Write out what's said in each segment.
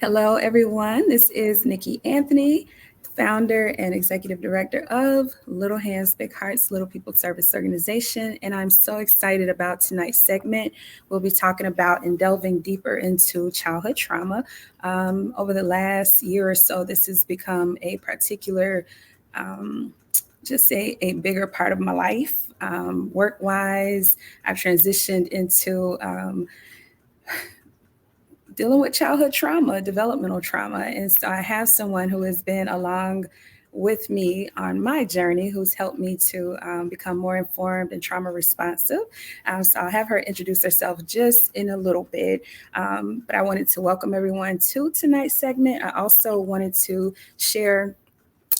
Hello, everyone. This is Nikki Anthony, founder and executive director of Little Hands, Big Hearts, Little People Service Organization. And I'm so excited about tonight's segment. We'll be talking about and delving deeper into childhood trauma. Over the last year or so, this has become a particular, just a bigger part of my life. Work-wise, I've transitioned into dealing with childhood trauma, developmental trauma. And so I have someone who has been along with me on my journey, who's helped me to become more informed and trauma responsive. So I'll have her introduce herself just in a little bit. But I wanted to welcome everyone to tonight's segment. I also wanted to share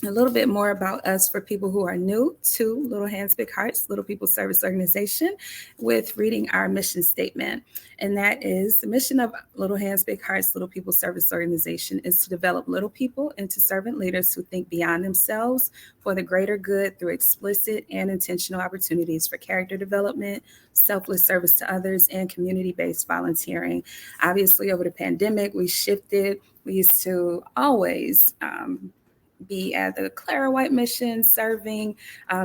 a little bit more about us for people who are new to Little Hands, Big Hearts, Little People Service Organization, with reading our mission statement. And that is the mission of Little Hands, Big Hearts, Little People Service Organization is to develop little people into servant leaders who think beyond themselves for the greater good through explicit and intentional opportunities for character development, selfless service to others, and community-based volunteering. Obviously, over the pandemic, we shifted. We used to always be at the Clara White mission serving.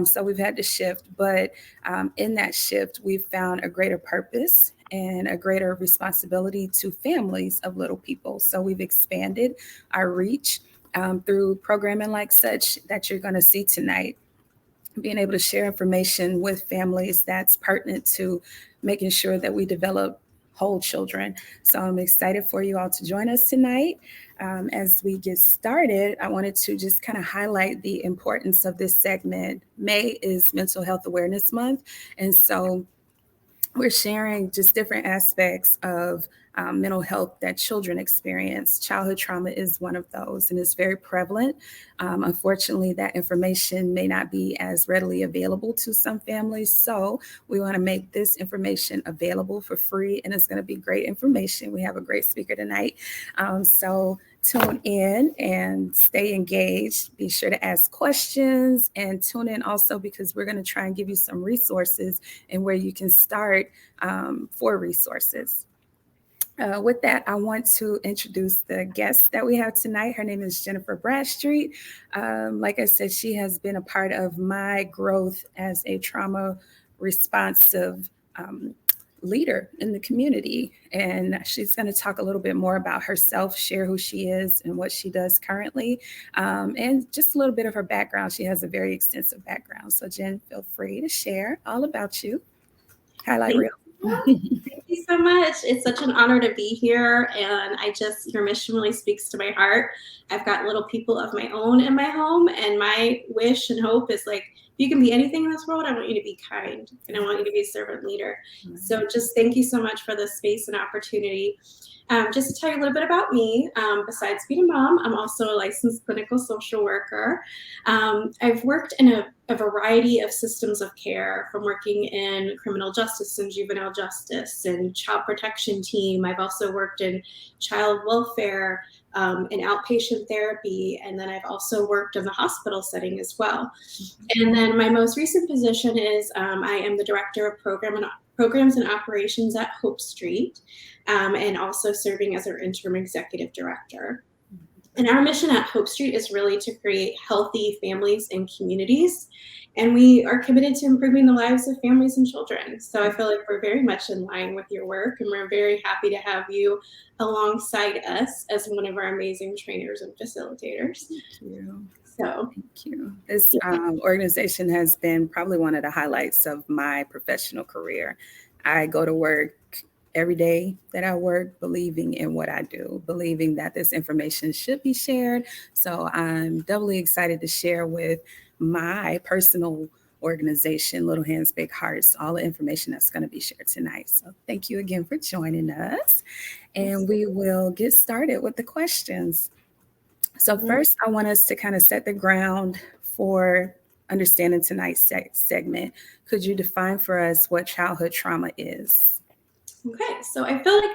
So we've had to shift, but in that shift, we've found a greater purpose and a greater responsibility to families of little people. So we've expanded our reach through programming like such that you're going to see tonight, being able to share information with families that's pertinent to making sure that we develop whole children. So I'm excited for you all to join us tonight. As we get started, I wanted to just kind of highlight the importance of this segment. May is Mental Health Awareness Month. And so we're sharing just different aspects of mental health that children experience. Childhood trauma is one of those, and it's very prevalent. Unfortunately, that information may not be as readily available to some families. So we want to make this information available for free, and it's going to be great information. We have a great speaker tonight. So tune in and stay engaged. Be sure to ask questions and tune in also because we're going to try and give you some resources and where you can start for resources. With that, I want to introduce the guest that we have tonight. Her name is Jennifer Bradstreet. Like I said, she has been a part of my growth as a trauma responsive leader in the community. And she's going to talk a little bit more about herself, share who she is and what she does currently, and just a little bit of her background. She has a very extensive background. So Jen, feel free to share all about you. Highlight reel. Thank you so much. It's such an honor to be here. And your mission really speaks to my heart. I've got little people of my own in my home. And my wish and hope is like, if you can be anything in this world, I want you to be kind. And I want you to be a servant leader. So just thank you so much for this space and opportunity. Just to tell you a little bit about me, besides being a mom, I'm also a licensed clinical social worker. I've worked in a variety of systems of care, from working in criminal justice and juvenile justice and child protection team. I've also worked in child welfare, in outpatient therapy, and then I've also worked in the hospital setting as well. And then my most recent position is I am the director of programs and operations at Hope Street, and also serving as our interim executive director. And our mission at Hope Street is really to create healthy families and communities. And we are committed to improving the lives of families and children. So I feel like we're very much in line with your work, and we're very happy to have you alongside us as one of our amazing trainers and facilitators. Thank you. So thank you. This organization has been probably one of the highlights of my professional career. I go to work every day that I work, believing in what I do, believing that this information should be shared. So I'm doubly excited to share with my personal organization, Little Hands, Big Hearts, all the information that's going to be shared tonight. So thank you again for joining us. And we will get started with the questions. So first, I want us to kind of set the ground for understanding tonight's segment. Could you define for us what childhood trauma is? Okay, so I feel like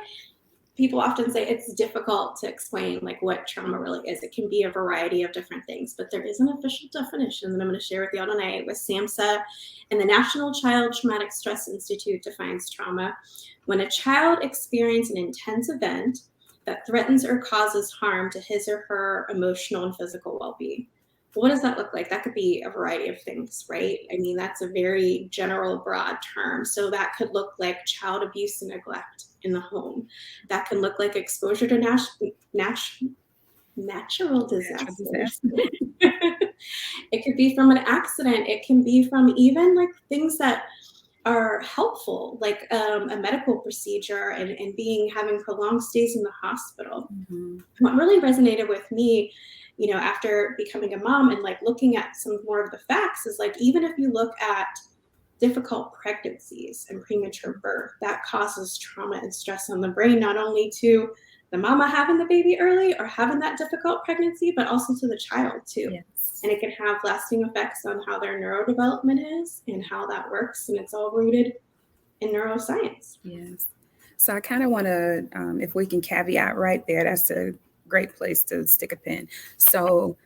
people often say it's difficult to explain like what trauma really is. It can be a variety of different things, but there is an official definition that I'm going to share with you all tonight with SAMHSA, and the National Child Traumatic Stress Institute defines trauma when a child experiences an intense event that threatens or causes harm to his or her emotional and physical well-being. What does that look like? That could be a variety of things, right? I mean, that's a very general, broad term. So that could look like child abuse and neglect in the home. That can look like exposure to natural disasters. It could be from an accident. It can be from even like things that are helpful, like a medical procedure and having prolonged stays in the hospital. Mm-hmm. What really resonated with me, after becoming a mom and like looking at some more of the facts is like, even if you look at difficult pregnancies and premature birth, that causes trauma and stress on the brain, not only to the mama having the baby early or having that difficult pregnancy, but also to the child too. Yes. And it can have lasting effects on how their neurodevelopment is and how that works. And it's all rooted in neuroscience. Yes. So I kind of want to, if we can caveat right there, that's a great place to stick a pin. So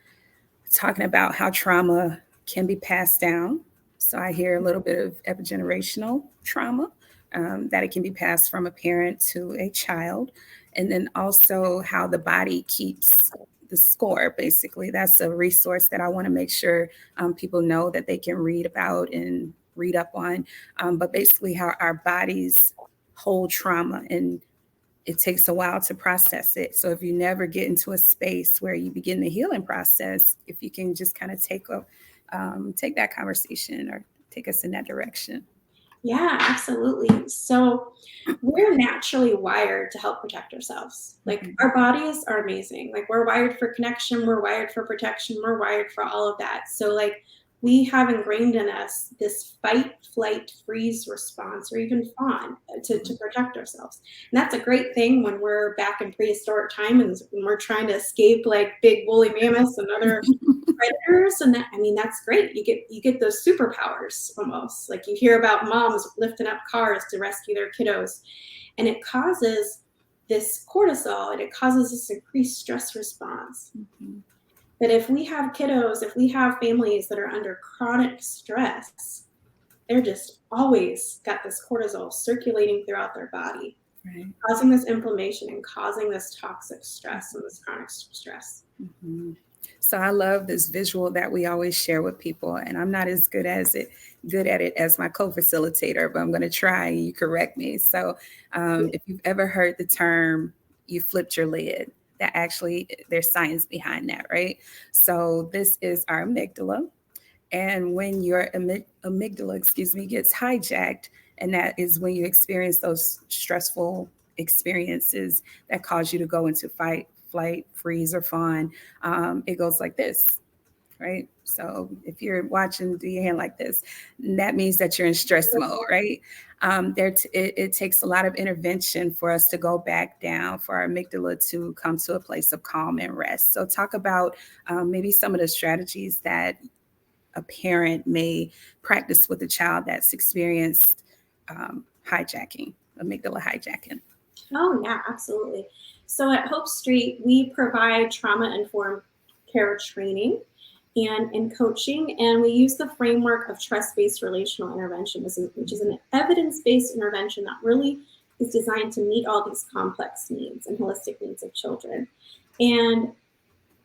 talking about how trauma can be passed down. So I hear a little bit of epigenerational trauma, that it can be passed from a parent to a child. And then also how the body keeps the score, basically. That's a resource that I want to make sure people know that they can read about and read up on. But basically how our bodies hold trauma, and it takes a while to process it. So if you never get into a space where you begin the healing process, if you can just kind of take that conversation or take us in that direction. Yeah, absolutely. So we're naturally wired to help protect ourselves. Like our bodies are amazing. Like we're wired for connection, we're wired for protection, we're wired for all of that. So like we have ingrained in us this fight, flight, freeze response, or even fawn to protect ourselves. And that's a great thing when we're back in prehistoric time and when we're trying to escape like big woolly mammoths and other predators. And that, I mean, that's great. You get those superpowers almost. Like you hear about moms lifting up cars to rescue their kiddos. And it causes this cortisol and it causes this increased stress response. Mm-hmm. But if we have kiddos, if we have families that are under chronic stress, they're just always got this cortisol circulating throughout their body, right, causing this inflammation and causing this toxic stress and this chronic stress. Mm-hmm. So I love this visual that we always share with people, and I'm not as good at it as my co-facilitator, but I'm going to try. You correct me. So if you've ever heard the term, you flipped your lid, that actually there's science behind that, right? So this is our amygdala. And when your amygdala, gets hijacked, and that is when you experience those stressful experiences that cause you to go into fight, flight, freeze, or fawn, it goes like this, right? So if you're watching, do your hand like this, that means that you're in stress mode, right? It takes a lot of intervention for us to go back down, for our amygdala to come to a place of calm and rest. So talk about maybe some of the strategies that a parent may practice with a child that's experienced hijacking, amygdala hijacking. Oh, yeah, absolutely. So at Hope Street, we provide trauma-informed care training and coaching, and we use the framework of trust-based relational intervention, which is an evidence-based intervention that really is designed to meet all these complex needs and holistic needs of children and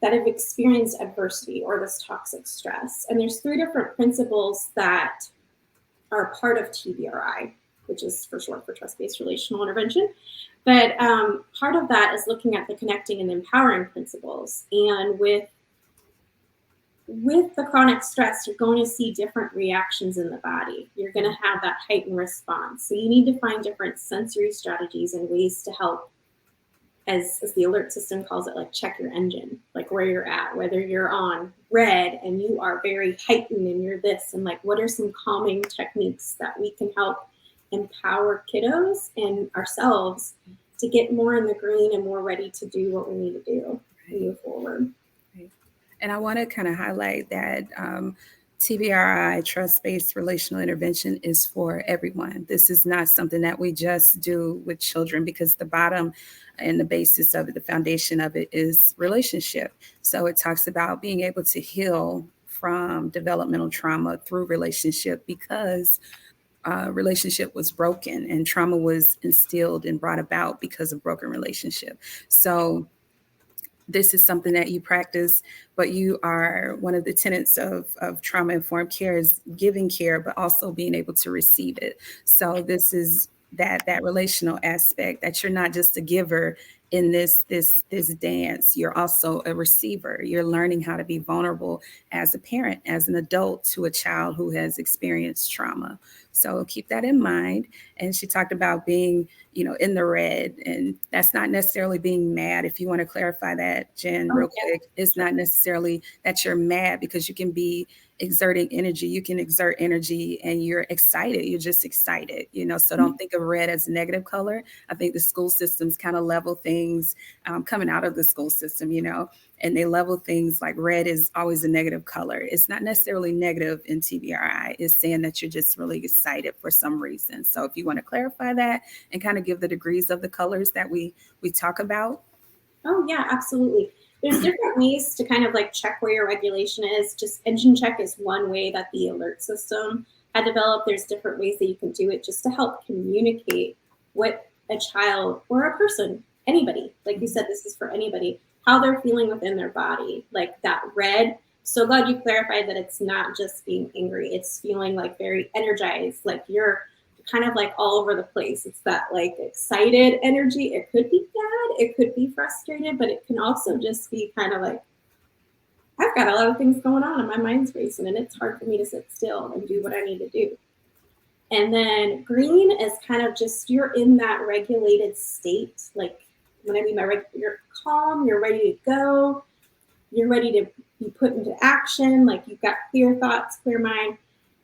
that have experienced adversity or this toxic stress. And there's 3 different principles that are part of TBRI, which is for short for trust-based relational intervention. But part of that is looking at the connecting and empowering principles. And with the chronic stress, you're going to see different reactions in the body. You're going to have that heightened response. So you need to find different sensory strategies and ways to help, as the alert system calls it, like check your engine, like where you're at, whether you're on red and you are very heightened and you're this, and like what are some calming techniques that we can help empower kiddos and ourselves to get more in the green and more ready to do what we need to do and move forward. Right. And I want to kind of highlight that TBRI, trust-based relational intervention, is for everyone. This is not something that we just do with children, because the bottom and the basis of it, the foundation of it, is relationship. So it talks about being able to heal from developmental trauma through relationship, because relationship was broken and trauma was instilled and brought about because of broken relationship. So this is something that you practice, but you are one of the tenets of trauma-informed care is giving care, but also being able to receive it. So this is that relational aspect, that you're not just a giver in this dance, you're also a receiver. You're learning how to be vulnerable as a parent, as an adult to a child who has experienced trauma. So keep that in mind. And she talked about being, in the red, and that's not necessarily being mad. If you want to clarify that, Jen, real quick, it's not necessarily that you're mad, because you can be exerting energy. You can exert energy and you're excited. You're just excited, so don't think of red as a negative color. I think the school systems kind of level things coming out of the school system, and they level things like red is always a negative color. It's not necessarily negative in TBRI. It's saying that you're just really excited for some reason. So if you want to clarify that and kind of give the degrees of the colors that we talk about. Oh yeah, absolutely. There's different ways to kind of like check where your regulation is. Just engine check is one way that the alert system had developed. There's different ways that you can do it just to help communicate what a child or a person, anybody, like you said, this is for anybody, how they're feeling within their body. Like that red. So glad you clarified that it's not just being angry. It's feeling like very energized, like you're kind of like all over the place. It's that like excited energy. It could be sad, it could be frustrated, but it can also just be kind of like, I've got a lot of things going on and my mind's racing and it's hard for me to sit still and do what I need to do. And then green is kind of just, you're in that regulated state. Like when I mean you're calm, you're ready to go, you're ready to be put into action. Like you've got clear thoughts, clear mind.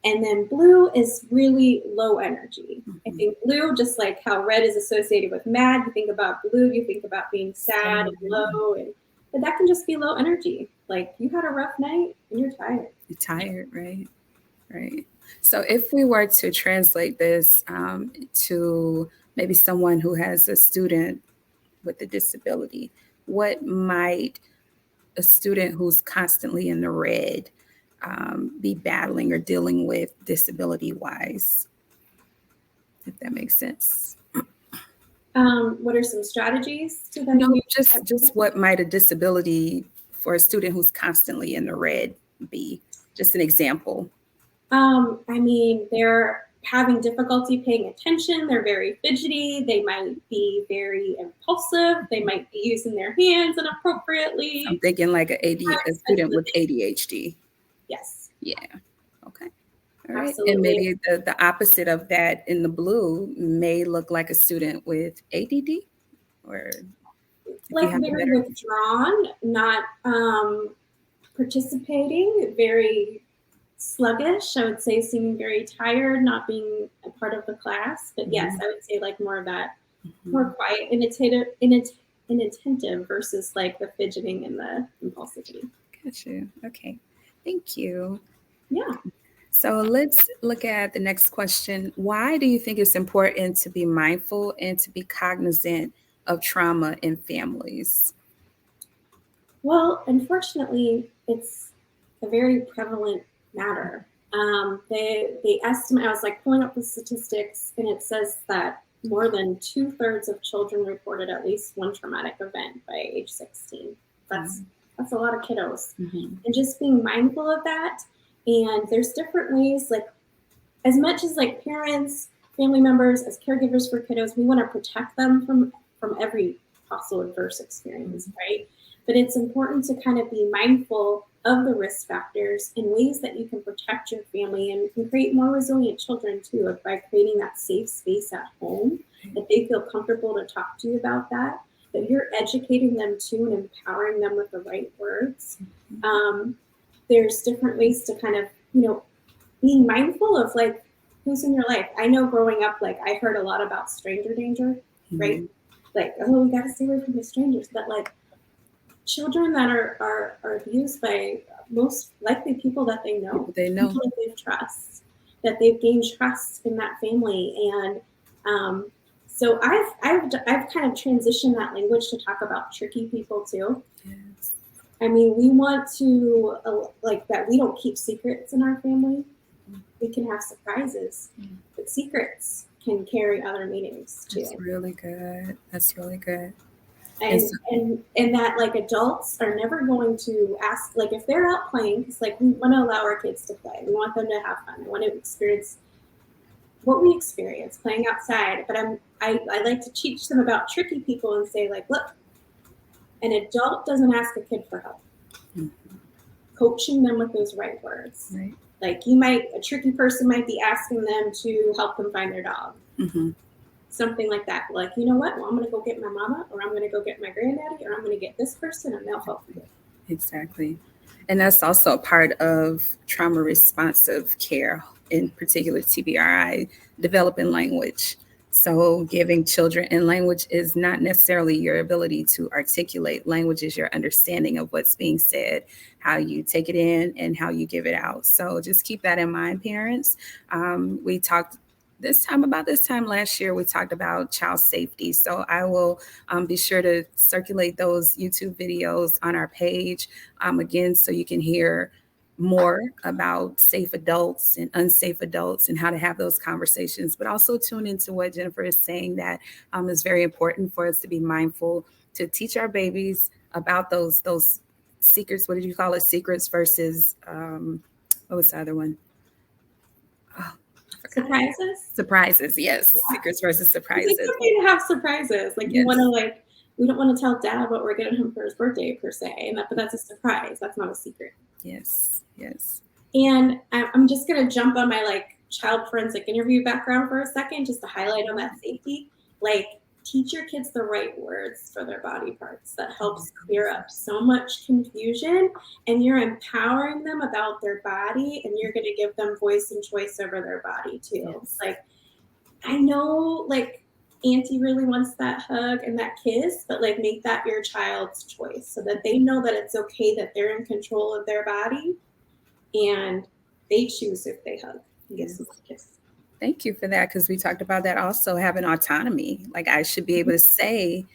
And then blue is really low energy. I think blue, just like how red is associated with mad, you think about blue, you think about being sad and low, but that can just be low energy. Like you had a rough night and you're tired. You're tired, right? Right. So if we were to translate this to maybe someone who has a student with a disability, what might a student who's constantly in the red be battling or dealing with disability-wise, if that makes sense? What are some strategies to them? No, just what might a disability for a student who's constantly in the red be? Just an example. I mean, they're having difficulty paying attention. They're very fidgety. They might be very impulsive. They might be using their hands inappropriately. I'm thinking like a student with ADHD. Yes. Yeah. Okay. All right. Absolutely. And maybe the opposite of that in the blue may look like a student with ADD, or like very withdrawn, not participating, very sluggish. I would say seeming very tired, not being a part of the class. But yes, I would say like more of that, more quiet, inattentive versus like the fidgeting and the impulsivity. Got you. Okay. Thank you. Yeah. So let's look at the next question. Why do you think it's important to be mindful and to be cognizant of trauma in families? Well, unfortunately, it's a very prevalent matter. They estimate, I was like pulling up the statistics, and it says that more than 2/3 of children reported at least one traumatic event by age 16. That's a lot of kiddos. And just being mindful of that. And there's different ways, like as much as like parents, family members, as caregivers for kiddos, we want to protect them from every possible adverse experience, right? But it's important to kind of be mindful of the risk factors and ways that you can protect your family and can create more resilient children too, by creating that safe space at home, that they feel comfortable to talk to you about that you're educating them too and empowering them with the right words. There's different ways to kind of, being mindful of like who's in your life. I know growing up, like I heard a lot about stranger danger, right? Like, oh, we got to stay away from the strangers. But like children that are abused by most likely people that they know, people that they trust, that they've gained trust in that family. And so I've kind of transitioned that language to talk about tricky people too. I mean, we want to like that we don't keep secrets in our family. we can have surprises, but secrets can carry other meanings too. That's really good. That's really good. And that like adults are never going to ask, like if they're out playing, because like we want to allow our kids to play, we want them to have fun, we want to experience what we experience playing outside, but I like to teach them about tricky people and say like, look, an adult doesn't ask a kid for help. Coaching them with those right words. Right. Like a tricky person might be asking them to help them find their dog. Something like that. Like, you know what? Well, I'm going to go get my mama, or I'm going to go get my granddaddy, or I'm going to get this person, and they'll help me. Exactly. And that's also a part of trauma responsive care, in particular TBRI, developing language. So giving children, and language is not necessarily your ability to articulate. Language is your understanding of what's being said, how you take it in, and how you give it out. So just keep that in mind, parents. We talked about this time last year, we talked about child safety. So I will be sure to circulate those YouTube videos on our page again, so you can hear more about safe adults and unsafe adults and how to have those conversations, but also tune into what Jennifer is saying, that is very important for us to be mindful to teach our babies about those secrets. What did you call it? Secrets versus, what was the other one? Oh, Surprises, yes. Yeah. Secrets versus surprises. It's okay to have surprises. Like you want to we don't want to tell dad what we're getting him for his birthday per se, but that's a surprise. That's not a secret. Yes. And I'm just gonna jump on my child forensic interview background for a second, just to highlight on that safety. Like, teach your kids the right words for their body parts. That helps clear up so much confusion, and you're empowering them about their body, and you're going to give them voice and choice over their body too. Yes. Like, I know auntie really wants that hug and that kiss, but make that your child's choice, so that they know that it's okay, that they're in control of their body and they choose if they hug and give someone a kiss. Thank you for that, because we talked about that also, having autonomy. Like, I should be able to say,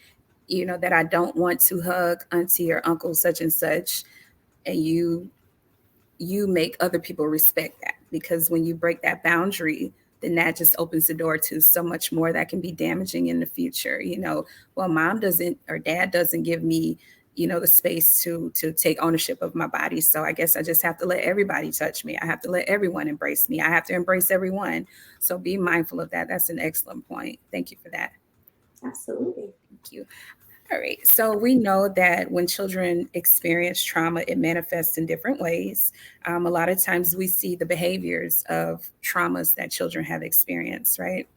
that I don't want to hug auntie or uncle such and such, and you make other people respect that, because when you break that boundary, then that just opens the door to so much more that can be damaging in the future. Well, mom doesn't or dad doesn't give me the space to take ownership of my body. So I guess I just have to let everybody touch me. I have to let everyone embrace me. I have to embrace everyone. So be mindful of that. That's an excellent point. Thank you for that. Absolutely. Thank you. All right. So we know that when children experience trauma, it manifests in different ways. A lot of times we see the behaviors of traumas that children have experienced, right?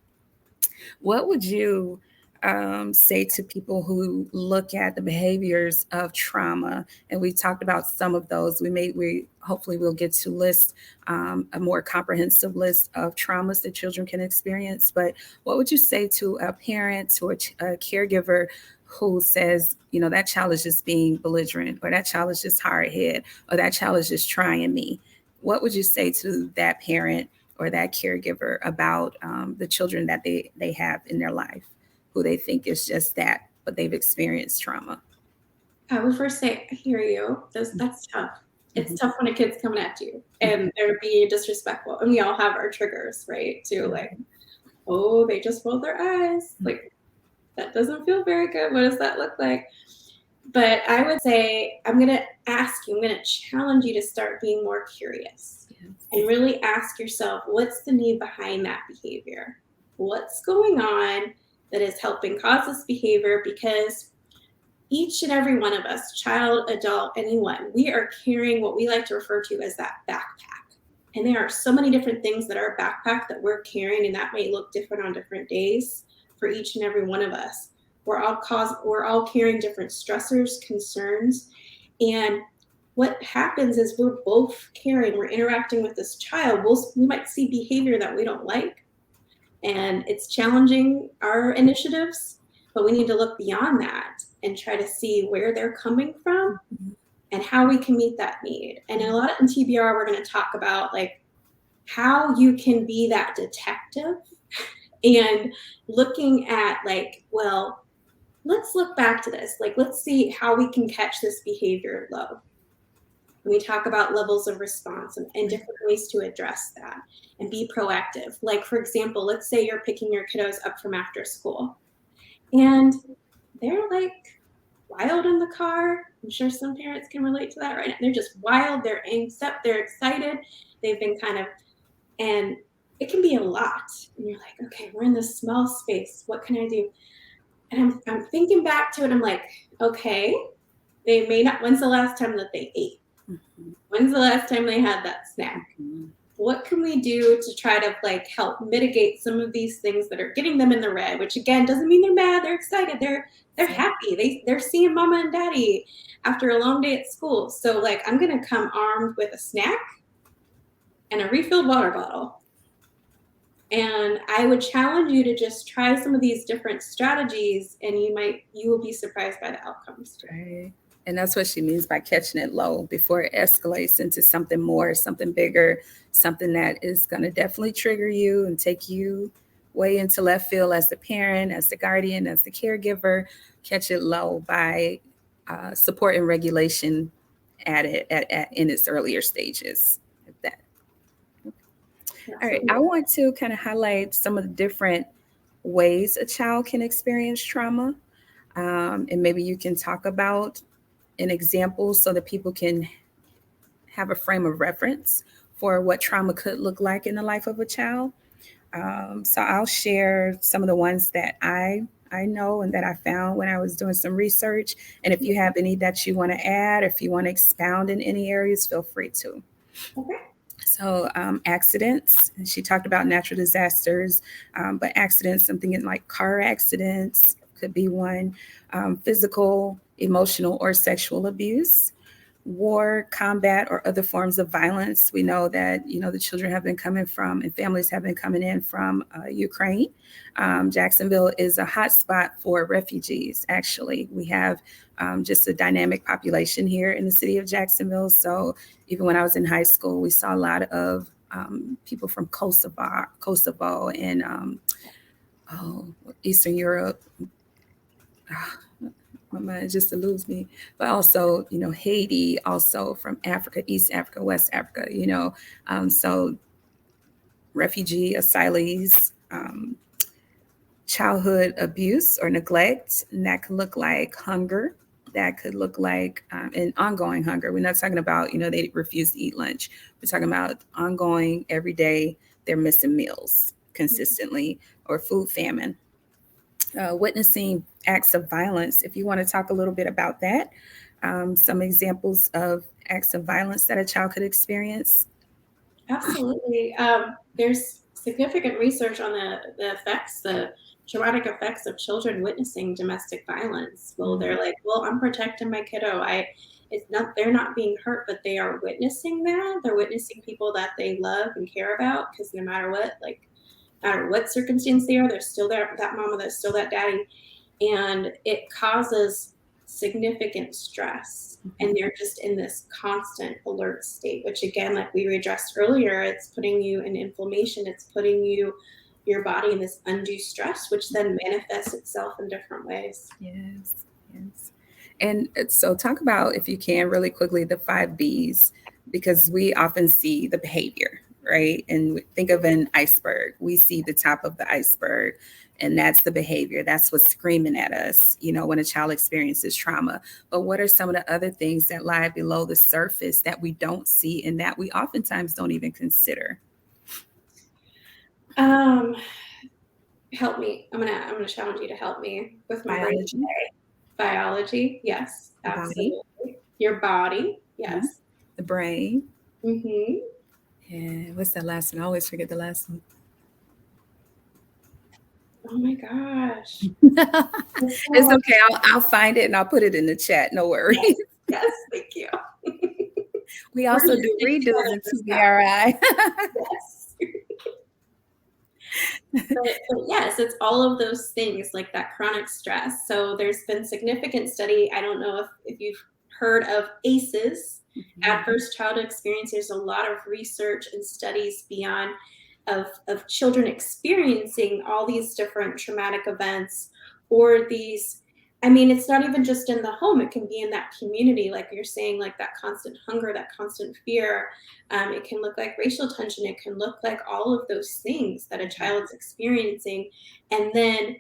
What would you say to people who look at the behaviors of trauma? And we talked about some of those. Hopefully we'll get to list a more comprehensive list of traumas that children can experience. But what would you say to a parent or a caregiver who says, that child is just being belligerent, or that child is just hard hit, or that child is just trying me? What would you say to that parent or that caregiver about the children that they have in their life, who they think is just that, but they've experienced trauma? I would first say, I hear you. That's tough. It's tough when a kid's coming at you and they're being disrespectful. And we all have our triggers, right? To oh, they just rolled their eyes. That doesn't feel very good. What does that look like? But I would say, I'm going to challenge you to start being more curious. Yes. And really ask yourself, what's the need behind that behavior? What's going on that is helping cause this behavior? Because each and every one of us, child, adult, anyone, we are carrying what we like to refer to as that backpack. And there are so many different things that are a backpack that we're carrying, and that may look different on different days for each and every one of us. We're all carrying different stressors, concerns, and what happens is we're interacting with this child. We might see behavior that we don't like, and it's challenging our initiatives, but we need to look beyond that and try to see where they're coming from and how we can meet that need. And a lot in TBR, we're going to talk about how you can be that detective and looking at well, let's look back to this. Let's see how we can catch this behavior low. We talk about levels of response and different ways to address that and be proactive. Like, for example, let's say you're picking your kiddos up from after school and they're like wild in the car. I'm sure some parents can relate to that right now. They're just wild, they're amped up, they're excited. They've been and it can be a lot. And you're like, okay, we're in this small space. What can I do? And I'm thinking back to it. I'm like, okay, they may not, when's the last time that they ate? Mhm. When's the last time they had that snack? Mhm. What can we do to try to help mitigate some of these things that are getting them in the red, which again doesn't mean they're mad, they're excited, they're happy. They're seeing mama and daddy after a long day at school. So I'm gonna come armed with a snack and a refilled water bottle. And I would challenge you to just try some of these different strategies, and you will be surprised by the outcomes. Right. And that's what she means by catching it low before it escalates into something more, something bigger, something that is going to definitely trigger you and take you way into left field as the parent, as the guardian, as the caregiver. Catch it low by support and regulation in its earlier stages. That. All right. I want to kind of highlight some of the different ways a child can experience trauma. And maybe you can talk about an example so that people can have a frame of reference for what trauma could look like in the life of a child. So I'll share some of the ones that I know and that I found when I was doing some research. And if you have any that you want to add, if you want to expound in any areas, feel free to. Okay. So accidents, she talked about natural disasters, but accidents, something like car accidents could be one, physical, emotional, or sexual abuse, war, combat, or other forms of violence. We know that, the children have been coming from and families have been coming in from Ukraine. Jacksonville is a hotspot for refugees, actually. We have just a dynamic population here in the city of Jacksonville. So even when I was in high school, we saw a lot of people from Kosovo and Eastern Europe. My mind just eludes me, but also, Haiti, also from Africa, East Africa, West Africa, so refugee, asylees, childhood abuse or neglect, and that could look like hunger. That could look like an ongoing hunger. We're not talking about, they refuse to eat lunch. We're talking about ongoing, every day, they're missing meals consistently, or food famine. Witnessing acts of violence. If you want to talk a little bit about that, some examples of acts of violence that a child could experience. Absolutely. There's significant research on the traumatic effects of children witnessing domestic violence. Well, they're like, well, I'm protecting my kiddo. They're not being hurt, but they are witnessing that. They're witnessing people that they love and care about, because no matter what circumstance they are, they're still there, that mama, that's still that daddy. And it causes significant stress. And they're just in this constant alert state, which again, like we addressed earlier, it's putting you in inflammation. It's putting your body in this undue stress, which then manifests itself in different ways. Yes. And so talk about, if you can, really quickly, the 5 Bs, because we often see the behavior, right? And we think of an iceberg. We see the top of the iceberg, and that's the behavior. That's what's screaming at us, when a child experiences trauma. But what are some of the other things that lie below the surface that we don't see and that we oftentimes don't even consider? Help me. I'm gonna challenge you to help me with my Biology. brain today. Biology, yes, absolutely. Body. Your body, yes. The brain. Mm-hmm. And what's that last one? I always forget the last one. Oh my gosh. It's okay. I'll find it and I'll put it in the chat. No worries. Yes, thank you. We also do redos in TBRI. Yes. But yes, it's all of those things, like that chronic stress. So there's been significant study. I don't know if you've heard of ACEs, adverse childhood experience. There's a lot of research and studies beyond of children experiencing all these different traumatic events or these I mean, it's not even just in the home. It can be in that community, like you're saying, like that constant hunger, that constant fear. It can look like racial tension. It can look like all of those things that a child's experiencing. And then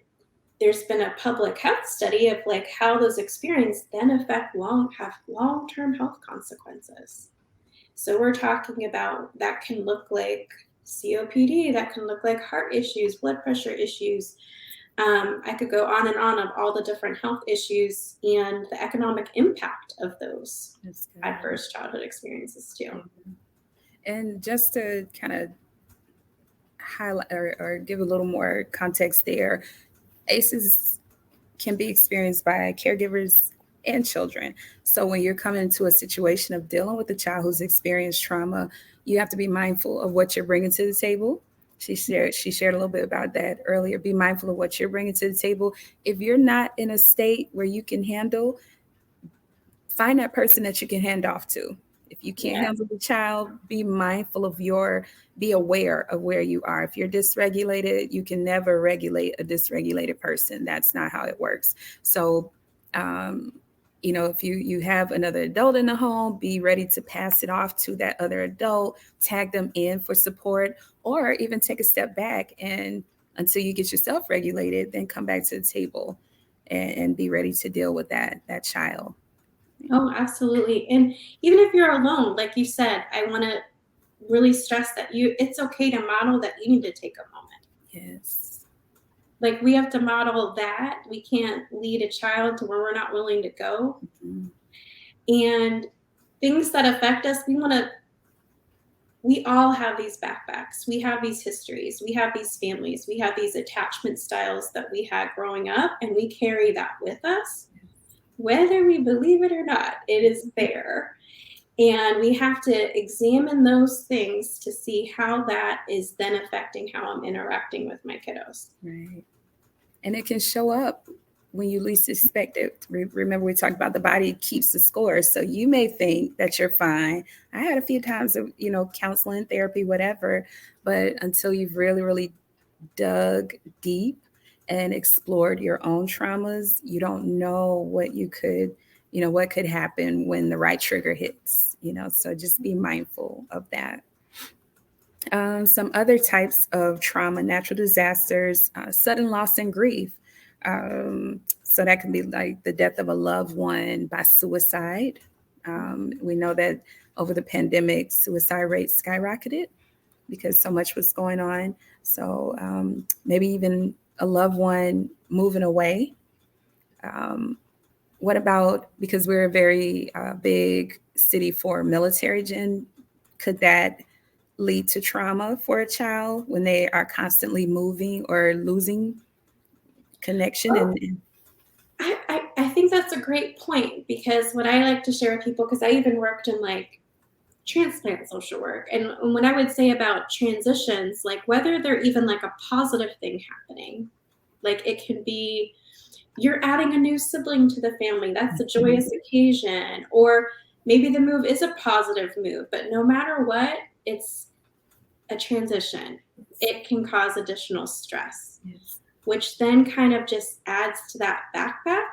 there's been a public health study of like how those experiences then have long-term health consequences. So we're talking about that can look like COPD, that can look like heart issues, blood pressure issues. I could go on and on of all the different health issues and the economic impact of those adverse childhood experiences too. And just to kind of highlight or give a little more context there, ACEs can be experienced by caregivers and children. So when you're coming into a situation of dealing with a child who's experienced trauma, you have to be mindful of what you're bringing to the table. She shared a little bit about that earlier. Be mindful of what you're bringing to the table. If you're not in a state where you can handle, find that person that you can hand off to. If you can't handle the child, be mindful of be aware of where you are. If you're dysregulated, you can never regulate a dysregulated person. That's not how it works. So, if you have another adult in the home, be ready to pass it off to that other adult, tag them in for support, or even take a step back and until you get yourself regulated, then come back to the table and be ready to deal with that child. Oh, absolutely. And even if you're alone, like you said, I want to really stress that it's okay to model that you need to take a moment. Yes. Like we have to model that. We can't lead a child to where we're not willing to go. Mm-hmm. And things that affect us, we all have these backpacks. We have these histories. We have these families. We have these attachment styles that we had growing up, and we carry that with us. Whether we believe it or not, it is there. And we have to examine those things to see how that is then affecting how I'm interacting with my kiddos. Right. And it can show up when you least expect it. Remember, we talked about the body keeps the score. So you may think that you're fine. I had a few times of, counseling, therapy, whatever. But until you've really, really dug deep and explored your own traumas, you don't know what what could happen when the right trigger hits, so just be mindful of that. Some other types of trauma, natural disasters, sudden loss and grief. So that can be like the death of a loved one by suicide. We know that over the pandemic, suicide rates skyrocketed because so much was going on. So maybe even a loved one moving away. What about, because we're a very big city for military, Jen, could that lead to trauma for a child when they are constantly moving or losing connection? I think that's a great point, because what I like to share with people, because I even worked in like transplant social work, and when I would say about transitions, like whether they're even like a positive thing happening, like it can be you're adding a new sibling to the family, that's a joyous occasion, or maybe the move is a positive move, but no matter what, it's a transition. It can cause additional stress. Yes. Which then kind of just adds to that backpack.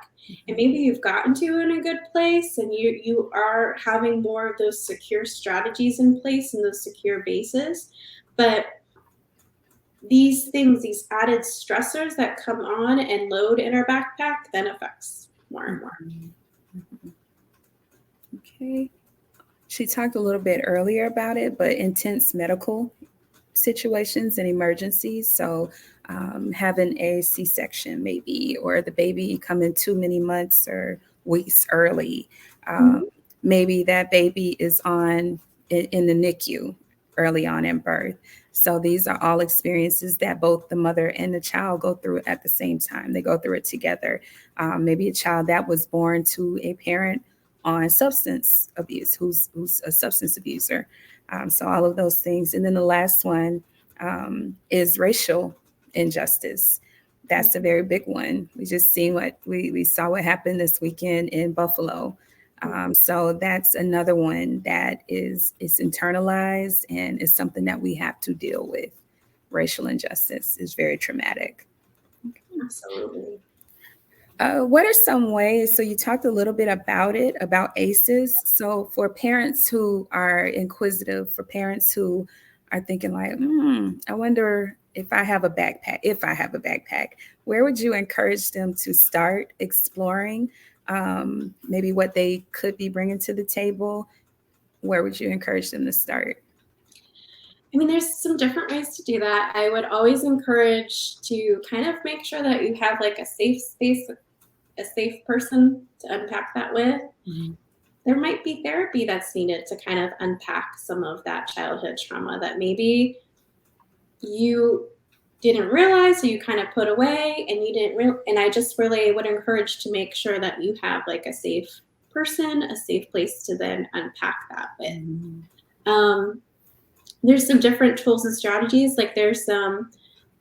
And maybe you've gotten to in a good place and you are having more of those secure strategies in place and those secure bases. But these things, these added stressors that come on and load in our backpack, then affects more and more. Mm-hmm. Okay. She talked a little bit earlier about it, but intense medical situations and emergencies. So having a C-section maybe, or the baby coming too many months or weeks early. Maybe that baby is in the NICU early on in birth. So these are all experiences that both the mother and the child go through at the same time. They go through it together. Maybe a child that was born to a parent on substance abuse, who's a substance abuser. So all of those things. And then the last one is racial injustice. That's a very big one. We just seen we saw what happened this weekend in Buffalo. So that's another one that is internalized and is something that we have to deal with. Racial injustice is very traumatic. Absolutely. What are some ways? So you talked a little bit about it, about ACEs. So for parents who are inquisitive, for parents who are thinking like, I wonder if I have a backpack, where would you encourage them to start exploring? Maybe what they could be bringing to the table. Where would you encourage them to start? I mean, there's some different ways to do that. I would always encourage to kind of make sure that you have like a safe space, a safe person to unpack that with. Mhm. There might be therapy that's needed to kind of unpack some of that childhood trauma that maybe you didn't realize, or you kind of put away, and you didn't and I just really would encourage to make sure that you have like a safe person, a safe place to then unpack that with. Mhm. um, there's some different tools and strategies, like there's some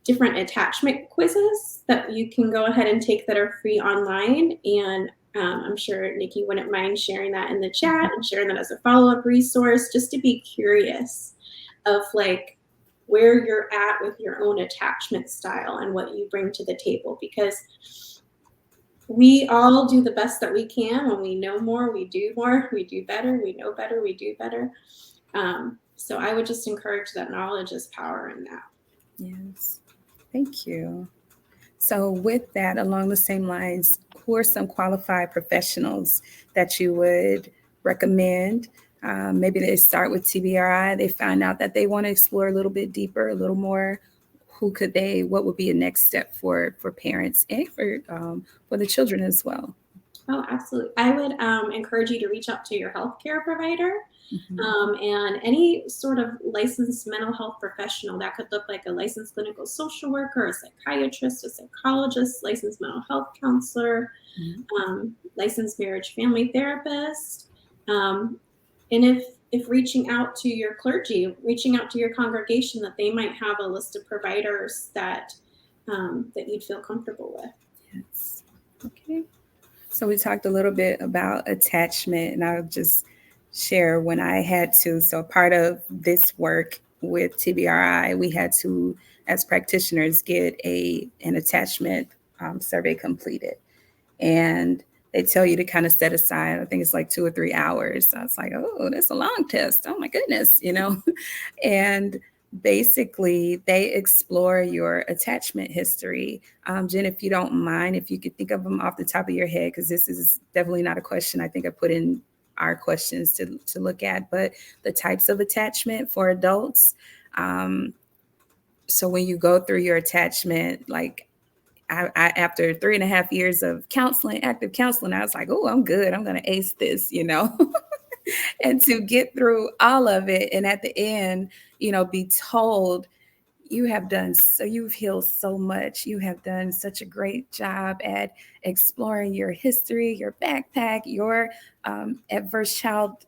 different attachment quizzes that you can go ahead and take that are free online. And I'm sure Nikki wouldn't mind sharing that in the chat and sharing that as a follow-up resource, just to be curious of like where you're at with your own attachment style and what you bring to the table. Because we all do the best that we can. When we know more, we do more, we do better, we know better, we do better. So I would just encourage that knowledge is power in that. Yes. Thank you. So, with that, along the same lines, who are some qualified professionals that you would recommend? Maybe they start with TBRI, they find out that they want to explore a little bit deeper, a little more. What would be a next step for parents and for the children as well? Oh, absolutely. I would encourage you to reach out to your healthcare provider, Mhm. and any sort of licensed mental health professional. That could look like a licensed clinical social worker, a psychiatrist, a psychologist, licensed mental health counselor, Mhm. licensed marriage family therapist. Um, and if reaching out to your clergy, reaching out to your congregation, that they might have a list of providers that you'd feel comfortable with. Yes. Okay. So we talked a little bit about attachment, and I'll just share when I had to. So part of this work with TBRI, we had to, as practitioners, get an attachment survey completed, and they tell you to kind of set aside. I think it's like 2 or 3 hours. So I was like, oh, that's a long test. Oh my goodness, and basically they explore your attachment history. Jen, if you don't mind, if you could think of them off the top of your head, because this is definitely not a question I think I put in our questions to look at, but the types of attachment for adults. Um, so when you go through your attachment, like after 3.5 years of counseling, active counseling, I was like, oh, I'm good. I'm going to ace this. And to get through all of it. And at the end, be told you've healed so much. You have done such a great job at exploring your history, your backpack, your adverse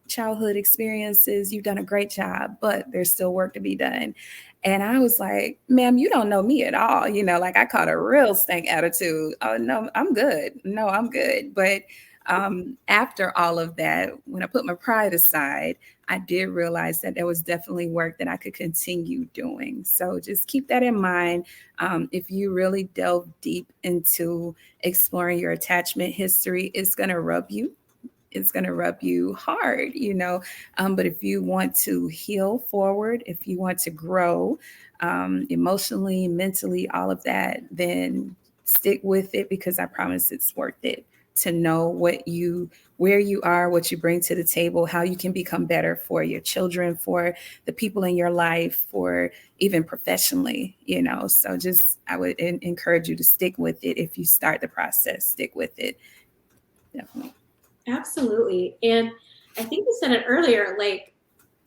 childhood experiences. You've done a great job, but there's still work to be done. And I was like, ma'am, you don't know me at all. Like I caught a real stank attitude. Oh, no, I'm good. No, I'm good. But after all of that, when I put my pride aside, I did realize that there was definitely work that I could continue doing. So just keep that in mind. If you really delve deep into exploring your attachment history, it's going to rub you. It's going to rub you hard. But if you want to heal forward, if you want to grow emotionally, mentally, all of that, then stick with it, because I promise it's worth it to know where you are, what you bring to the table, how you can become better for your children, for the people in your life, for even professionally. So just, I would encourage you to stick with it. If you start the process, stick with it. Definitely. Absolutely. And I think you said it earlier, like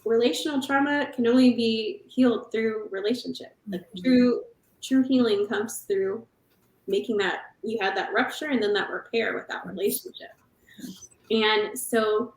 relational trauma can only be healed through relationship. Like true healing comes through making that you had that rupture and then that repair with that relationship. And so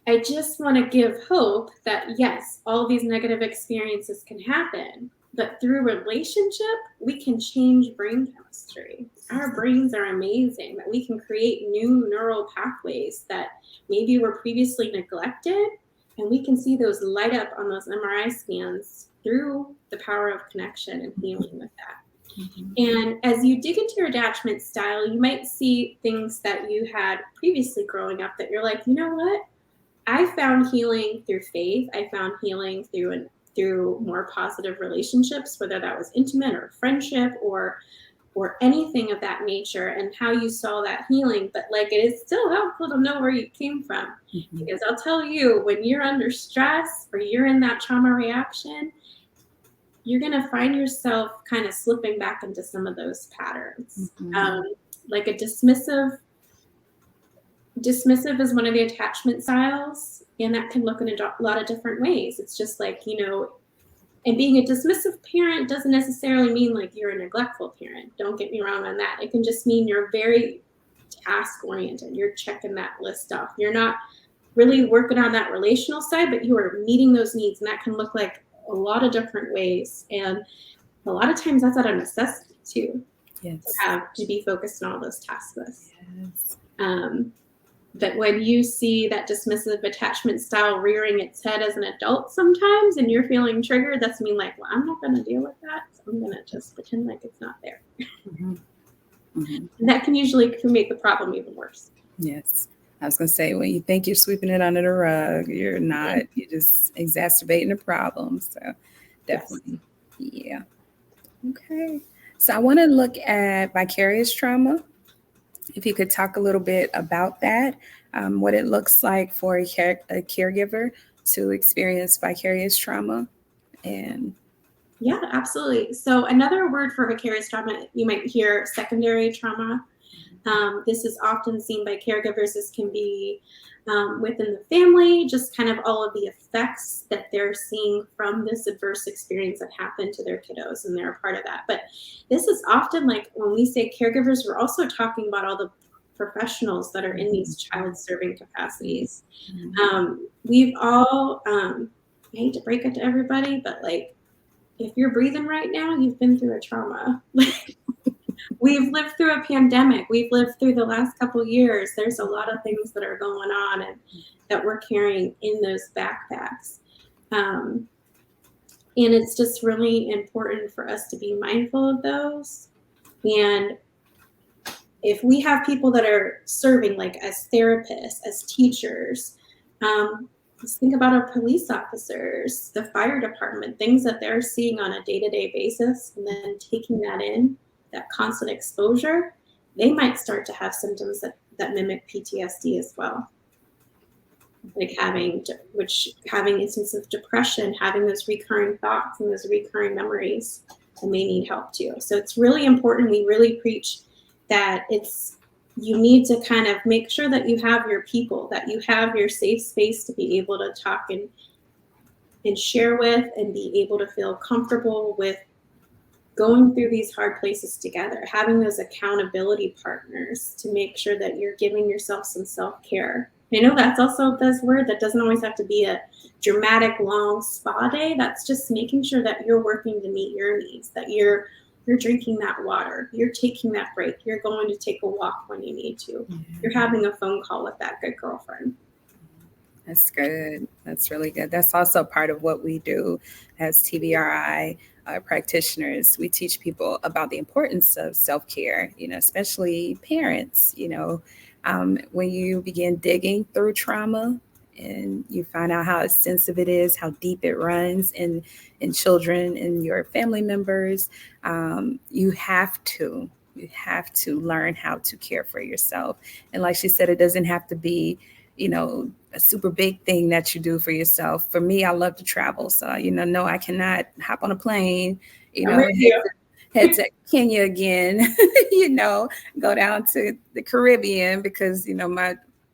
I just want to give hope that yes, all these negative experiences can happen, but through relationship, we can change brain chemistry. Our brains are amazing, that we can create new neural pathways that maybe were previously neglected, and we can see those light up on those MRI scans through the power of connection and healing with that. And as you dig into your attachment style, you might see things that you had previously growing up that you're like, you know what? I found healing through faith. I found healing through more positive relationships, whether that was intimate or friendship or anything of that nature, and how you saw that healing. But like, it is still helpful to know where you came from, because I'll tell you, when you're under stress or you're in that trauma reaction, you're going to find yourself kind of slipping back into some of those patterns. Like a dismissive is one of the attachment styles, and that can look in a lot of different ways. It's just like, and being a dismissive parent doesn't necessarily mean like you're a neglectful parent. Don't get me wrong on that. It can just mean you're very task oriented. You're checking that list off. You're not really working on that relational side, but you are meeting those needs. And that can look like a lot of different ways. And a lot of times that's out of necessity too. Yes. To have to be focused on all those task lists. Yes. But when you see that dismissive attachment style rearing its head as an adult sometimes, and you're feeling triggered, that's mean like, well, I'm not going to deal with that. So I'm going to just pretend like it's not there. And that can usually make the problem even worse. Yes. I was going to say, when you think you're sweeping it under the rug, you're not. You're just exacerbating the problem. So definitely. Yes. Yeah. Okay. So I want to look at vicarious trauma. If you could talk a little bit about that, what it looks like for a caregiver to experience vicarious trauma. And yeah, absolutely. So another word for vicarious trauma, you might hear secondary trauma. This is often seen by caregivers. This can be within the family, just kind of all of the effects that they're seeing from this adverse experience that happened to their kiddos, and they're a part of that. But this is often, like, when we say caregivers, we're also talking about all the professionals that are in these child-serving capacities. We've all, I hate to break it to everybody, but like, if you're breathing right now, you've been through a trauma. We've lived through a pandemic. We've lived through the last couple of years. There's a lot of things that are going on and that we're carrying in those backpacks. And it's just really important for us to be mindful of those. And if we have people that are serving, like as therapists, as teachers, just think about our police officers, the fire department, things that they're seeing on a day-to-day basis, and then taking that in, that constant exposure, they might start to have symptoms that mimic PTSD as well. Like having instances of depression, having those recurring thoughts and those recurring memories, and may need help too. So it's really important. We really preach that you need to kind of make sure that you have your people, that you have your safe space to be able to talk and share with, and be able to feel comfortable with going through these hard places together, having those accountability partners to make sure that you're giving yourself some self-care. I know that's also a buzzword. That doesn't always have to be a dramatic, long spa day. That's just making sure that you're working to meet your needs, that you're drinking that water, you're taking that break, you're going to take a walk when you need to, you're having a phone call with that good girlfriend. That's good. That's really good. That's also part of what we do as TBRI practitioners. We teach people about the importance of self-care, especially parents. When you begin digging through trauma and you find out how extensive it is, how deep it runs in children and your family members, you have to learn how to care for yourself. And like she said, it doesn't have to be a super big thing that you do for yourself. For me, I love to travel. So, no, I cannot hop on a plane, head to Kenya again, go down to the Caribbean because,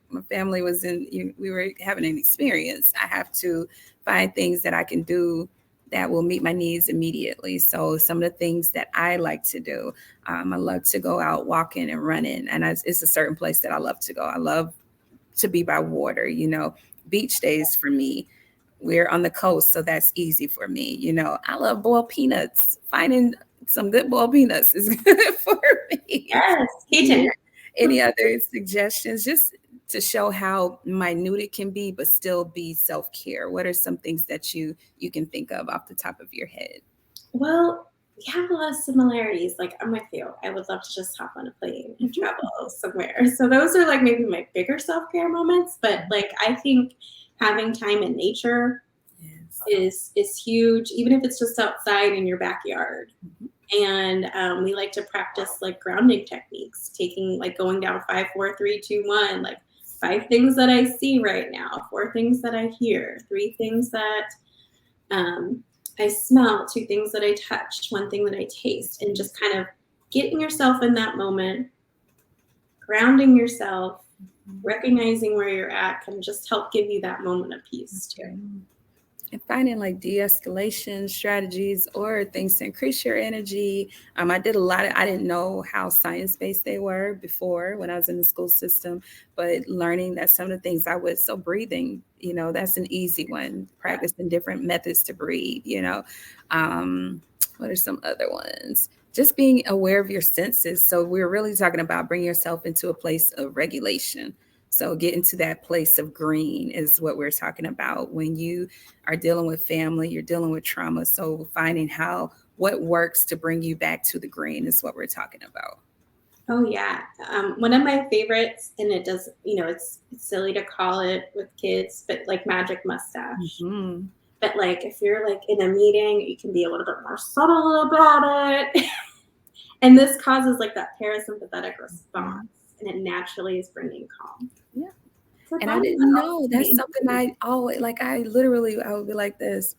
my family was we were having an experience. I have to find things that I can do that will meet my needs immediately. So some of the things that I like to do, I love to go out walking and running. And it's a certain place that I love to go. I love to be by water, beach days for me. We're on the coast, so that's easy for me. I love boiled peanuts. Finding some good boiled peanuts is good for me. Yes. Any other suggestions, just to show how minute it can be, but still be self-care? What are some things that you can think of off the top of your head? Well, we have a lot of similarities. Like, I'm with you. I would love to just hop on a plane and travel somewhere. So those are like maybe my bigger self-care moments. But like, I think having time in nature Yes. is huge, even if it's just outside in your backyard. Mhm. And we like to practice like grounding techniques, taking like going down 5, 4, 3, 2, 1, like 5 things that I see right now, 4 things that I hear, 3 things that um, I smell, 2 things that I touch, 1 thing that I taste, and just kind of getting yourself in that moment, grounding yourself, recognizing where you're at can just help give you that moment of peace too. And finding like de-escalation strategies or things to increase your energy. I did a lot of, I didn't know how science-based they were before when I was in the school system, but learning that some of the things I would, so breathing, that's an easy one, practicing different methods to breathe, what are some other ones? Just being aware of your senses. So we're really talking about bringing yourself into a place of regulation. So getting to that place of green is what we're talking about when you are dealing with family, you're dealing with trauma. So finding what works to bring you back to the green is what we're talking about. Oh yeah, one of my favorites, and it does, it's silly to call it with kids, but like magic mustache. Mm-hmm. But like if you're like in a meeting, you can be a little bit more subtle about it. And this causes like that parasympathetic response, and it naturally is bringing calm. Yeah. So And I didn't know that's something I always like. I would be like this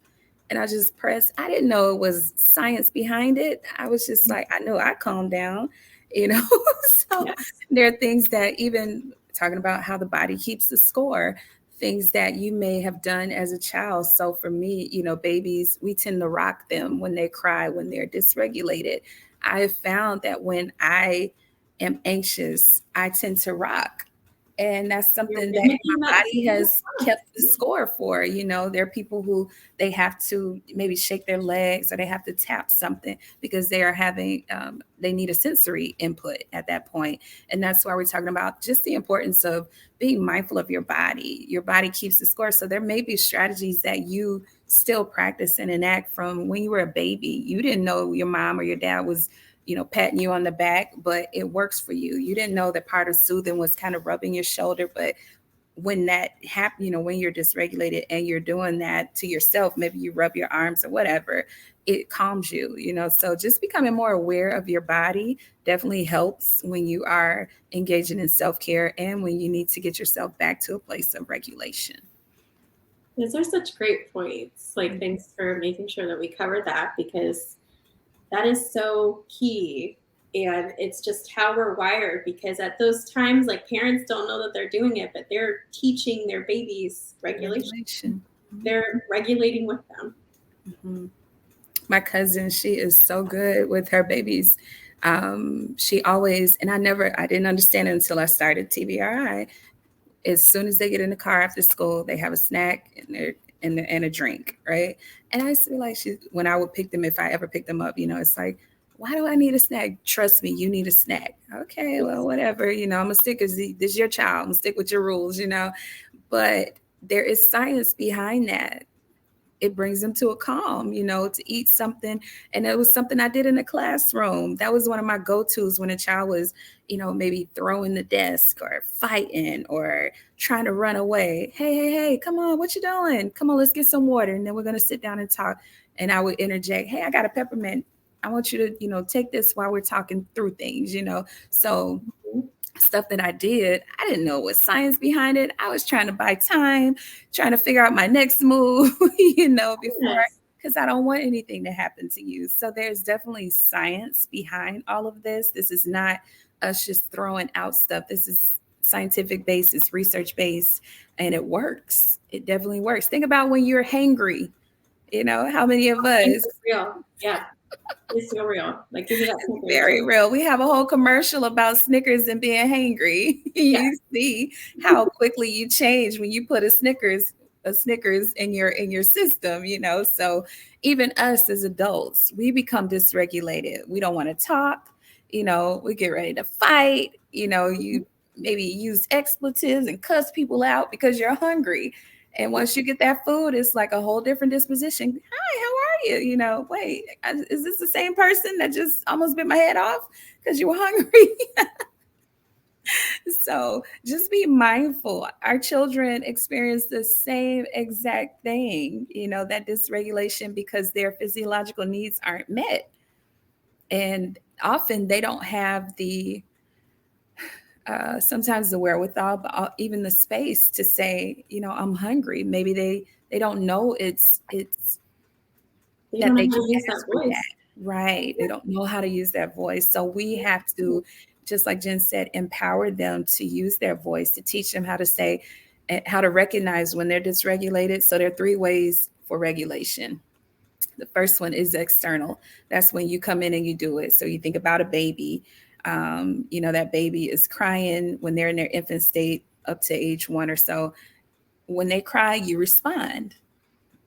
and I just press. I didn't know it was science behind it. I was just like, I know I calm down, you know. So yes. there are things that even talking about how the body keeps the score, things that you may have done as a child. So for me, babies, we tend to rock them when they cry, when they're dysregulated. I have found that when I am anxious, I tend to rock. And that's You're something that mimicking my that body has kept the score for. There are people who they have to maybe shake their legs or they have to tap something because they are having, they need a sensory input at that point. And that's why we're talking about just the importance of being mindful of your body. Your body keeps the score. So there may be strategies that you still practice and enact from when you were a baby. You didn't know your mom or your dad was patting you on the back, but it works for you. You didn't know that part of soothing was kind of rubbing your shoulder, but when that happens, when you're dysregulated and you're doing that to yourself, maybe you rub your arms or whatever, it calms you, So just becoming more aware of your body definitely helps when you are engaging in self-care and when you need to get yourself back to a place of regulation. Those are such great points. Like, thanks for making sure that we cover that because that is so key. And it's just how we're wired because at those times, like parents don't know that they're doing it, but they're teaching their babies regulation. They're regulating with them. Mm-hmm. My cousin, she is so good with her babies. She always, and I didn't understand it until I started TBRI. As soon as they get in the car after school, they have a snack and a drink, right? And I used to be like, when I would pick them, if I ever pick them up, it's like, why do I need a snack? Trust me, you need a snack. Okay, well, whatever, I'm gonna stick as this is your child, I'm gonna stick with your rules, But there is science behind that. It brings them to a calm, to eat something. And it was something I did in the classroom. That was one of my go-tos when a child was, maybe throwing the desk or fighting or trying to run away. Hey, come on, what you doing? Come on, let's get some water. And then we're going to sit down and talk. And I would interject, hey, I got a peppermint. I want you to, take this while we're talking through things, So stuff that I did, I didn't know what science behind it. I was trying to buy time, trying to figure out my next move, before, because I don't want anything to happen to you. So there's definitely science behind all of this. This is not us just throwing out stuff. This is scientific based, it's research based, and it works. It definitely works. Think about when you're hangry. How many of us? It's real. Yeah. It's so real. Like, give me that Snickers. Very real. We have a whole commercial about Snickers and being hangry. You see how quickly you change when you put a Snickers in your system, So even us as adults, we become dysregulated. We don't want to talk, we get ready to fight, you maybe use expletives and cuss people out because you're hungry. And once you get that food, it's like a whole different disposition. Hi, how are you? You know, wait, is this the same person that just almost bit my head off because you were hungry? So just be mindful. Our children experience the same exact thing, you know, that dysregulation because their physiological needs aren't met. And often they don't have the sometimes the wherewithal, but even the space to say, you know, I'm hungry. Maybe they don't know it's They that don't know they how can to use that ask for that. voice. Right. They don't know how to use that voice. So we have to, just like Jen said, empower them to use their voice, to teach them how to say, how to recognize when they're dysregulated. So there are three ways for regulation. The first one is external. That's when you come in and you do it. So you think about a baby. You know, that baby is crying when they're in their infant state up to age 1 or so. When they cry, you respond,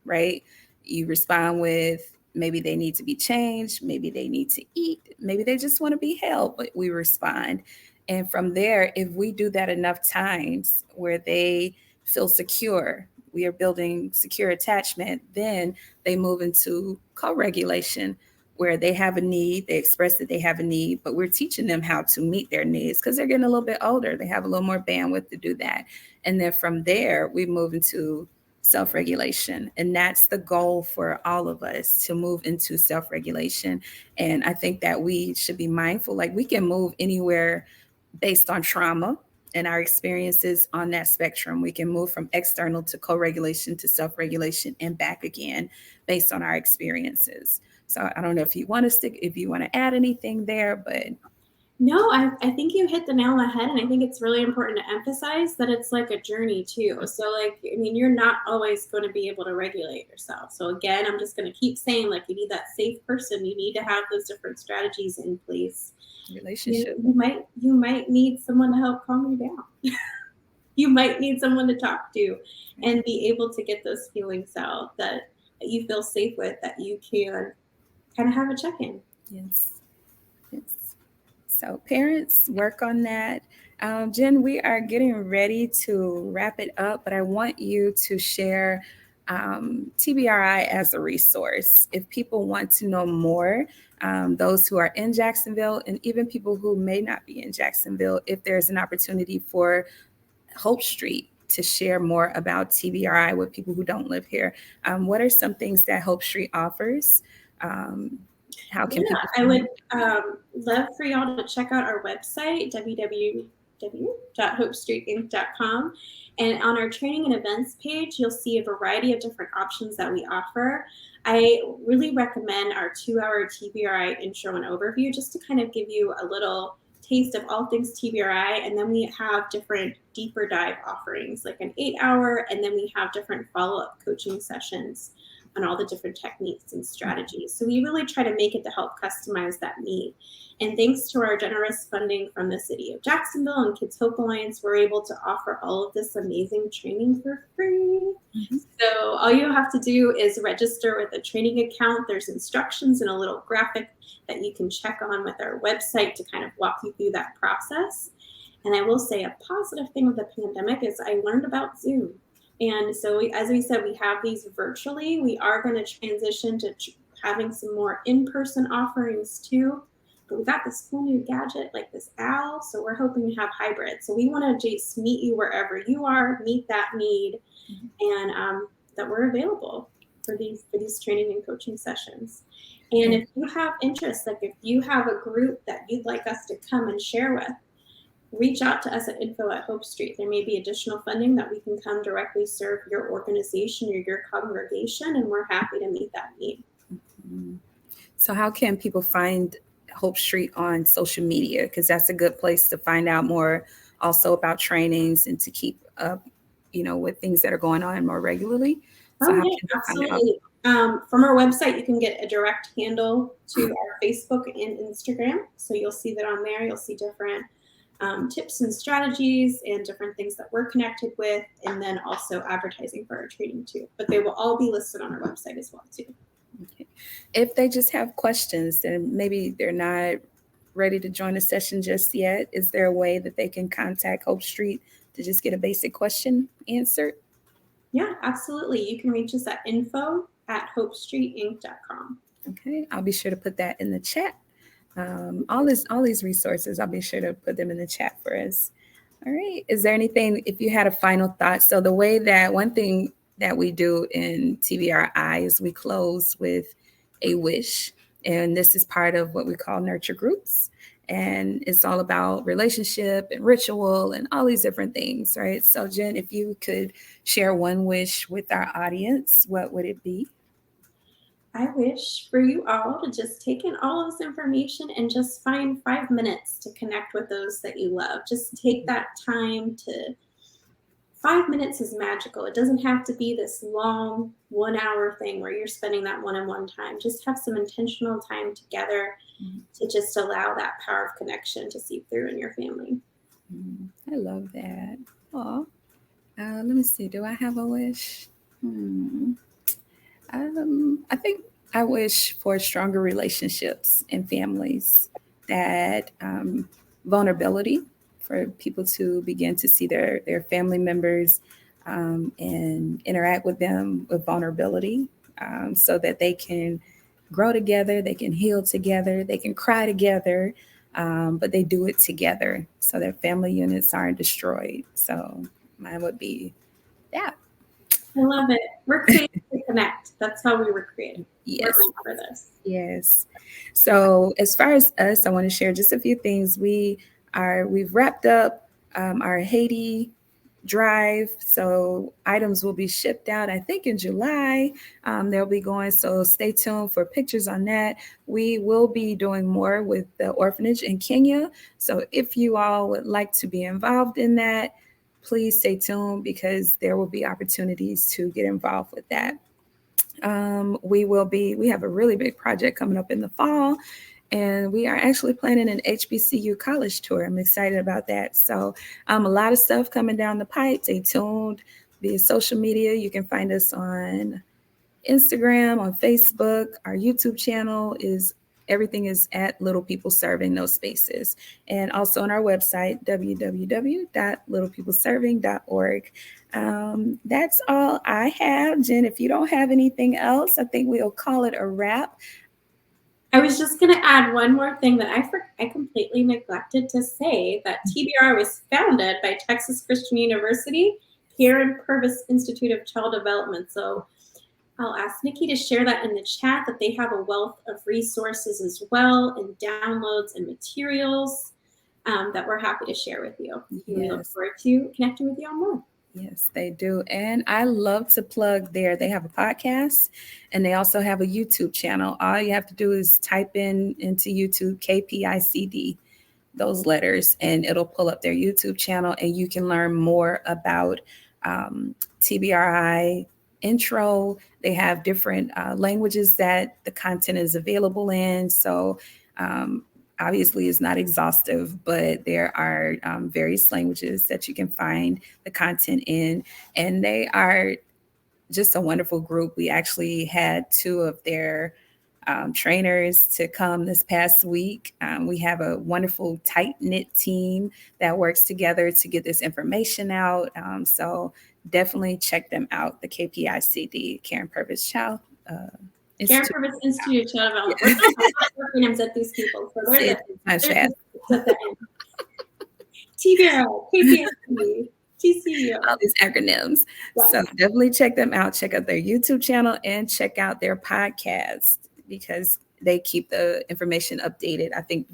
right? You respond with maybe they need to be changed, maybe they need to eat, maybe they just want to be held, but we respond. And from there, if we do that enough times where they feel secure, we are building secure attachment, then they move into co regulation where they have a need, they express that they have a need, but we're teaching them how to meet their needs because they're getting a little bit older. They have a little more bandwidth to do that. And then from there, we move into self-regulation, and that's the goal for all of us, to move into self-regulation. And I think that we should be mindful, like we can move anywhere based on trauma and our experiences on that spectrum. We can move from external to co-regulation to self-regulation and back again based on our experiences. So I don't know if you want to if you want to add anything there, but No, I think you hit the nail on the head. And I think it's really important to emphasize that it's like a journey too. So like, I mean, you're not always going to be able to regulate yourself. So again, I'm just going to keep saying, like, you need that safe person. You need to have those different strategies in place. relationship. You might need someone to help calm you down. You might need someone to talk to and be able to get those feelings out that you feel safe with, that you can kind of have a check-in. Yes. Yes. So parents, work on that. Jen, we are getting ready to wrap it up, but I want you to share TBRI as a resource. If people want to know more, those who are in Jacksonville and even people who may not be in Jacksonville, if there's an opportunity for Hope Street to share more about TBRI with people who don't live here, what are some things that Hope Street offers? How can Yeah, people I find would love for y'all to check out our website, www.hopestreetinc.com. And on our training and events page, you'll see a variety of different options that we offer. I really recommend our 2-hour TBRI intro and overview, just to kind of give you a little taste of all things TBRI. And then we have different deeper dive offerings, like an 8-hour, and then we have different follow-up coaching sessions on all the different techniques and strategies. So we really try to make it to help customize that need. And thanks to our generous funding from the city of Jacksonville and Kids Hope Alliance, we're able to offer all of this amazing training for free. Mm-hmm. So all you have to do is register with a training account. There's instructions and a little graphic that you can check on with our website to kind of walk you through that process. And I will say a positive thing with the pandemic is I learned about Zoom. And so, as we said, we have these virtually. We are going to transition to having some more in-person offerings too. But we got this cool new gadget like this owl. So we're hoping to have hybrid. So we want to just meet you wherever you are, meet that need, and that we're available for these training and coaching sessions. And if you have interest, like if you have a group that you'd like us to come and share with, reach out to us at info@Hope Street. There may be additional funding that we can come directly serve your organization or your congregation, and we're happy to meet that need. Mm-hmm. So how can people find Hope Street on social media? Because that's a good place to find out more also about trainings and to keep up, you know, with things that are going on more regularly. So how can they absolutely. From our website, you can get a direct handle to our Facebook and Instagram. So you'll see that on there. You'll see different tips and strategies and different things that we're connected with, and then also advertising for our training too. But they will all be listed on our website as well too. Okay. If they just have questions, then maybe they're not ready to join a session just yet, is there a way that they can contact Hope Street to just get a basic question answered? Yeah, absolutely. You can reach us at info at hopestreetinc.com. Okay, I'll be sure to put that in the chat. All these resources, I'll be sure to put them in the chat for us. All right. Is there anything, if you had a final thought? So the way that one thing that we do in TBRI is we close with a wish. And this is part of what we call nurture groups. And it's all about relationship and ritual and all these different things, right? So Jen, if you could share one wish with our audience, what would it be? I wish for you all to just take in all of this information and just find 5 minutes to connect with those that you love. Just take that time to 5 minutes is magical. It doesn't have to be this long 1 hour thing where you're spending that one-on-one time. Just have some intentional time together to just allow that power of connection to seep through in your family. I love that. Oh, let me see. Do I have a wish? I think I wish for stronger relationships in families, that vulnerability, for people to begin to see their family members and interact with them with vulnerability, so that they can grow together, they can heal together, they can cry together, but they do it together so that family units aren't destroyed. So mine would be that. I love it. We're created to connect. That's how we were created. Yes. We're meant for this. Yes. So as far as us, I want to share just a few things. We've wrapped up our Haiti drive. So items will be shipped out, I think in July. They'll be going. So stay tuned for pictures on that. We will be doing more with the orphanage in Kenya. So if you all would like to be involved in that, please stay tuned, because there will be opportunities to get involved with that. We have a really big project coming up in the fall, and we are actually planning an HBCU college tour. I'm excited about that. So a lot of stuff coming down the pipe. Stay tuned via social media. You can find us on Instagram, on Facebook. Our YouTube channel everything is at Little People Serving, no spaces. And also on our website, www.littlepeopleserving.org. That's all I have. Jen, if you don't have anything else, I think we'll call it a wrap. I was just going to add one more thing that I completely neglected to say, that TBRI was founded by Texas Christian University, Karen Purvis Institute of Child Development. So I'll ask Nikki to share that in the chat, that they have a wealth of resources as well, and downloads and materials that we're happy to share with you. Yes. We look forward to connecting with you all more. Yes, they do. And I love to plug they have a podcast, and they also have a YouTube channel. All you have to do is type into YouTube KPICD, those letters, and it'll pull up their YouTube channel, and you can learn more about TBRI intro. They have different languages that the content is available in. So obviously it's not exhaustive, but there are various languages that you can find the content in, and they are just a wonderful group. We actually had two of their trainers to come this past week. We have a wonderful tight-knit team that works together to get this information out. So definitely check them out, the KPICD, Karen Purvis Child Karen Purvis Institute of Child Development. We're going to have names at these people. So they're TBRI, KPICD, TCU. All these acronyms. Yes. So definitely check them out. Check out their YouTube channel and check out their podcast, because they keep the information updated, I think,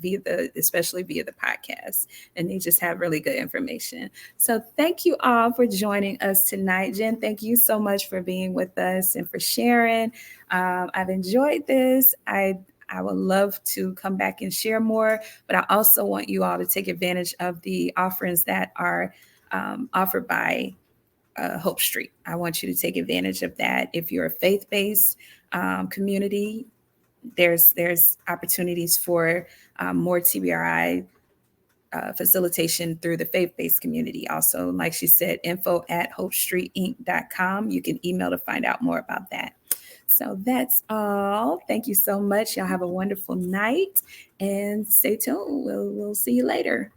especially via the podcast, and they just have really good information. So thank you all for joining us tonight. Jen, thank you so much for being with us and for sharing. I've enjoyed this. I would love to come back and share more, but I also want you all to take advantage of the offerings that are offered by Hope Street. I want you to take advantage of that. If you're a faith-based community, there's opportunities for more TBRI facilitation through the faith-based community. Also, like she said, info@hopestreetinc.com. You can email to find out more about that. So that's all. Thank you so much. Y'all have a wonderful night, and stay tuned. We'll see you later.